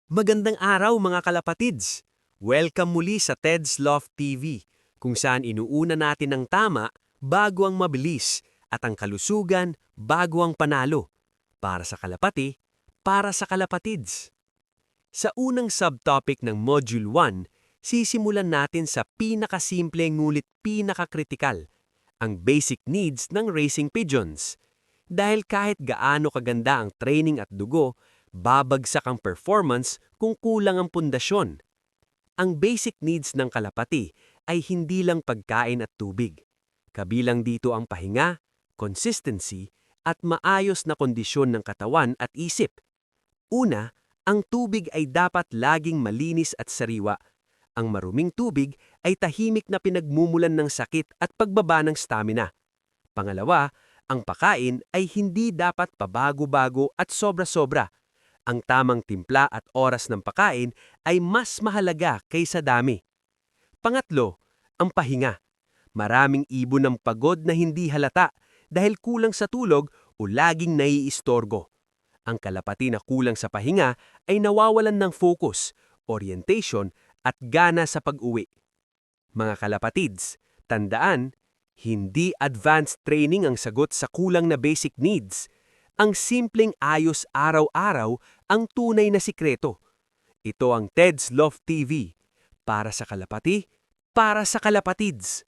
Magandang araw mga kalapatids! Welcome muli sa Ted's Love TV, kung saan inuuna natin ang tama bago ang mabilis at ang kalusugan bago ang panalo. Para sa kalapati, para sa kalapatids. Sa unang subtopic ng Module 1, sisimulan natin sa pinakasimple ngulit pinakakritikal, ang basic needs ng racing pigeons. Dahil kahit gaano kaganda ang training at dugo, babagsak ang performance kung kulang ang pundasyon. Ang basic needs ng kalapati ay hindi lang pagkain at tubig. Kabilang dito ang pahinga, consistency, at maayos na kondisyon ng katawan at isip. Una, ang tubig ay dapat laging malinis at sariwa. Ang maruming tubig ay tahimik na pinagmumulan ng sakit at pagbaba ng stamina. Pangalawa, ang pagkain ay hindi dapat pabago-bago at sobra-sobra. Ang tamang timpla at oras ng pagkain ay mas mahalaga kaysa dami. Pangatlo, ang pahinga. Maraming ibon ng pagod na hindi halata dahil kulang sa tulog o laging naiistorbo. Ang kalapati na kulang sa pahinga ay nawawalan ng focus, orientation at gana sa pag-uwi. Mga kalapatids, tandaan, hindi advanced training ang sagot sa kulang na basic needs. Ang simpleng ayos araw-araw ang tunay na sikreto. Ito ang Ted's Love TV. Para sa kalapati, para sa kalapatids.